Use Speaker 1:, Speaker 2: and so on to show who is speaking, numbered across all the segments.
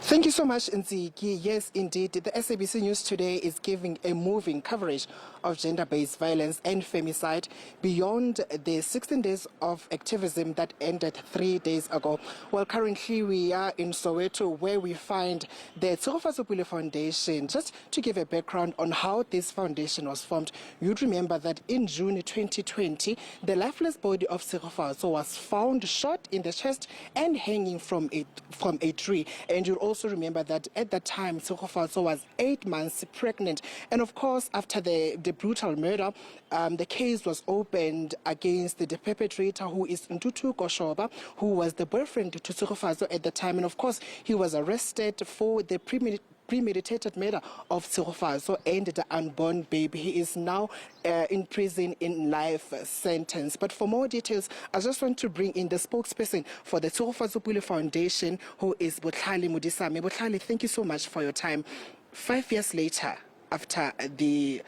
Speaker 1: Thank you so much, Nziki. Yes, indeed, the SABC News today is giving a moving coverage of gender-based violence and femicide beyond the 16 days of activism that ended 3 days ago. Well, currently we are in Soweto, where we find the Tshogofadzopule Foundation. Just to give a background on how this foundation was formed, you'd remember that in June 2020, the lifeless body of Tshogofadzopule was found shot in the chest and hanging from a tree. And you'll also remember that at that time, Tshogofadzopule was 8 months pregnant. And of course, after the brutal murder, the case was opened against the perpetrator, who is Ntutu Koshoba, who was the boyfriend to Tshogofadzopule at the time. And of course, he was arrested for the premeditated murder of Tshogofadzopule and the unborn baby. He is now in prison in life sentence. But for more details, I just want to bring in the spokesperson for the Tshogofadzopule Foundation, who is Botlhale Modisame. Botlhale, thank you so much for your time. 5 years later, after the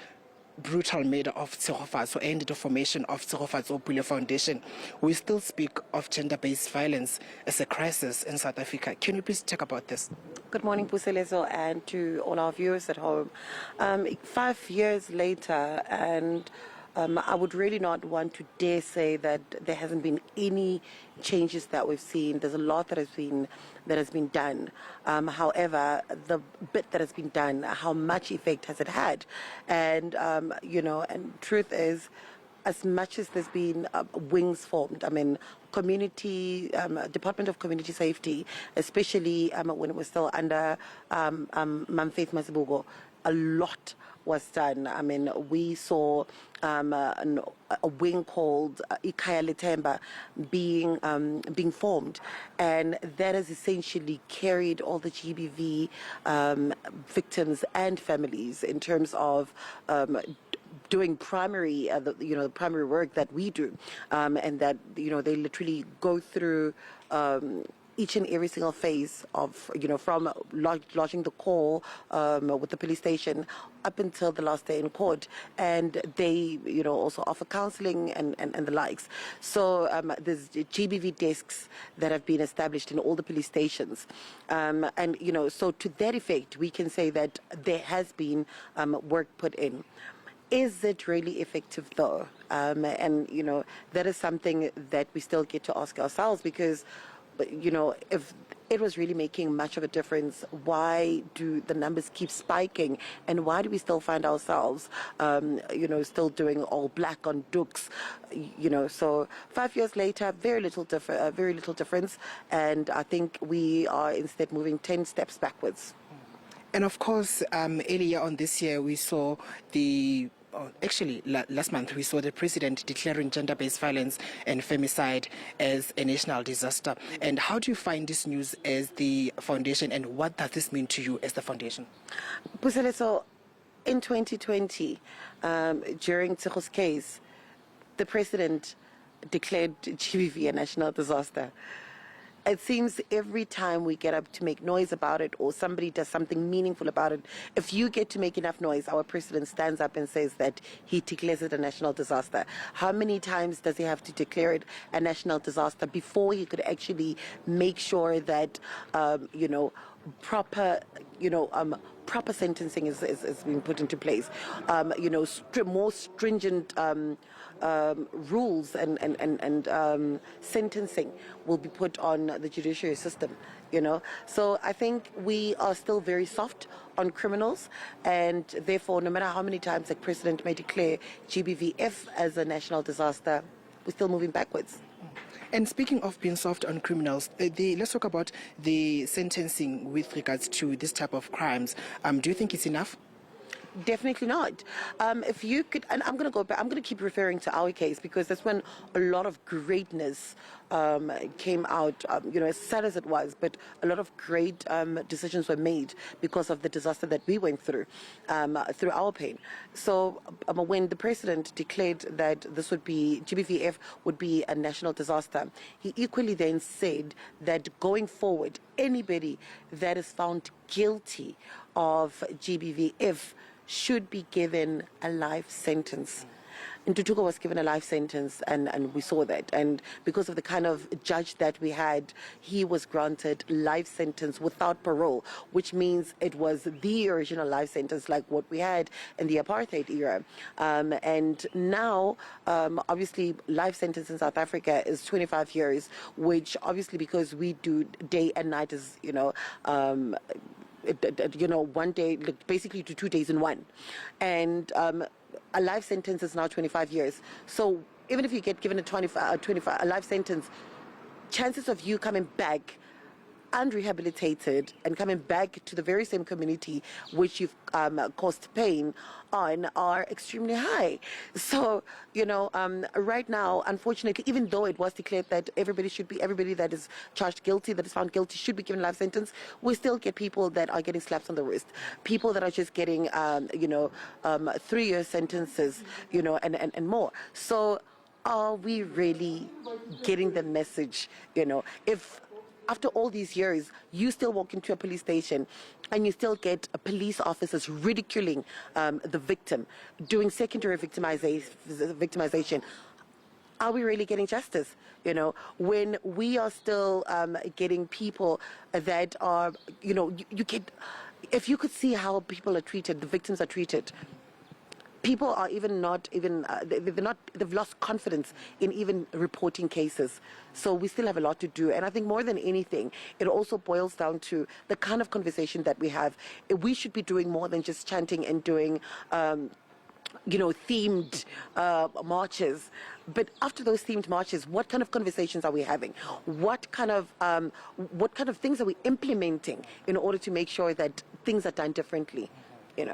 Speaker 1: brutal murder of Tshogofadzopule and the formation of Tshogofadzopule Foundation, we still speak of gender-based violence as a crisis in South Africa. Can you please talk about this?
Speaker 2: Good morning, Puseletso, and to all our viewers at home. 5 years later, and I would really not want to dare say that there hasn't been any changes that we've seen. There's a lot that has been done. However, the bit that has been done, how much effect has it had? And and truth is, as much as there's been wings formed, I mean, community, Department of Community Safety, especially when it was still under Mamfaith Masibugo, a lot was done. I mean, we saw a wing called Ikaya Letemba being formed, and that has essentially carried all the GBV victims and families in terms of doing primary, the primary work that we do, and that they literally go through each and every single phase of, from lodging the call with the police station up until the last day in court, and they also offer counseling and the likes. So there's GBV desks that have been established in all the police stations, and so to that effect, we can say that there has been work put in. Is it really effective though? And that is something that we still get to ask ourselves, because if it was really making much of a difference, why do the numbers keep spiking, and why do we still find ourselves still doing all black on dukes? So 5 years later, very little difference, and I think we are instead moving 10 steps backwards.
Speaker 1: And of course, earlier on this year, we saw last month, we saw the president declaring gender-based violence and femicide as a national disaster. And how do you find this news as the foundation, and what does this mean to you as the foundation?
Speaker 2: Puseletso, in 2020, during Tsego's case, the president declared GBV a national disaster. It seems every time we get up to make noise about it, or somebody does something meaningful about it, if you get to make enough noise, our president stands up and says that he declares it a national disaster. How many times does he have to declare it a national disaster before he could actually make sure that, proper sentencing is being put into place? More stringent rules and sentencing will be put on the judiciary system. So I think we are still very soft on criminals, and therefore, no matter how many times the president may declare GBVF as a national disaster, we're still moving backwards.
Speaker 1: And speaking of being soft on criminals, let's talk about the sentencing with regards to this type of crimes. Do you think it's enough?
Speaker 2: Definitely not. If you could, and I'm going to go back, I'm going to keep referring to our case, because that's when a lot of greatness came out, as sad as it was, but a lot of great decisions were made because of the disaster that we went through our pain. So when the president declared that this would be, GBVF would be a national disaster, he equally then said that going forward, anybody that is found guilty of GBVF should be given a life sentence. Ntutuko was given a life sentence, and we saw that. And because of the kind of judge that we had, he was granted life sentence without parole, which means it was the original life sentence like what we had in the apartheid era. And now, obviously, life sentence in South Africa is 25 years, which obviously because we do day and night is, one day, basically to 2 days in one. And a life sentence is now 25 years. So even if you get given a life sentence, chances of you coming back unrehabilitated and coming back to the very same community which you've caused pain on are extremely high. So, right now, unfortunately, even though it was declared that everybody that is charged guilty, that is found guilty, should be given life sentence, we still get people that are getting slaps on the wrist, people that are just getting, 3-year sentences, and more. So are we really getting the message, if after all these years, you still walk into a police station and you still get police officers ridiculing the victim, doing secondary victimization. Are we really getting justice? When we are still getting people that are, you get, if you could see how people are treated, the victims are treated, people are they've lost confidence in even reporting cases. So we still have a lot to do. And I think more than anything, it also boils down to the kind of conversation that we have. We should be doing more than just chanting and doing, themed marches. But after those themed marches, what kind of conversations are we having? What kind of things are we implementing in order to make sure that things are done differently?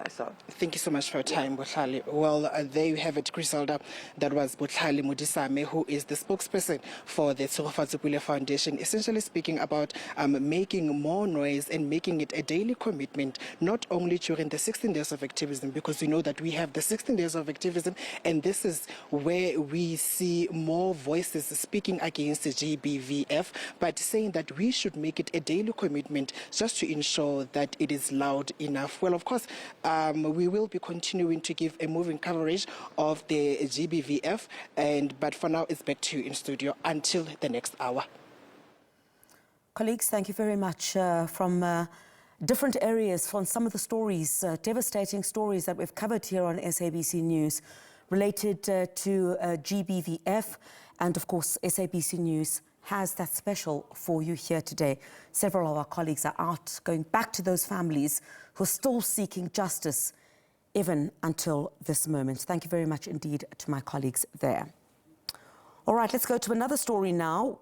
Speaker 2: So.
Speaker 1: Thank you so much for your time, Botlhale. Well, there you have it, Griselda. That was Botlhale Modisame, who is the spokesperson for the Tsogofatso Foundation, essentially speaking about making more noise and making it a daily commitment, not only during the 16 days of activism, because we know that we have the 16 days of activism, and this is where we see more voices speaking against the GBVF, but saying that we should make it a daily commitment just to ensure that it is loud enough. Well, of course, we will be continuing to give a moving coverage of the GBVF, but for now, it's back to you in studio until the next hour.
Speaker 3: Colleagues, thank you very much from different areas, from some of the stories, devastating stories that we've covered here on SABC News related to GBVF, and of course, SABC News has that special for you here today. Several of our colleagues are out, going back to those families who are still seeking justice even until this moment. Thank you very much indeed to my colleagues there. All right, let's go to another story now.